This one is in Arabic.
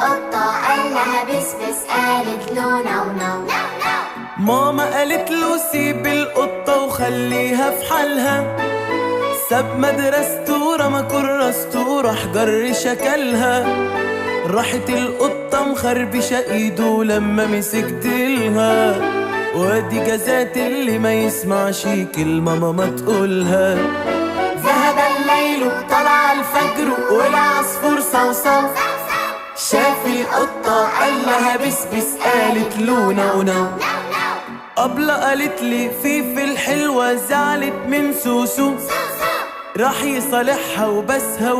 القطة قال لها بس بس، قالت له نو نو. ماما قالت له سيب القطة وخليها في حالها، ساب مدرسته ورمى كراسته راح جر شكلها. راحت القطة مخربشة ايده لما مسكتلها، وادي جزات اللي ما يسمعش كلمة ماما تقولها. ذهب الليل طلع الفجر والعصفور صوصو، شاف القطة قال لها بس بس، قالت له نو نو. أبلة قالت لي في الحلوة زعلت من سوسو، راح يصالحها وبسها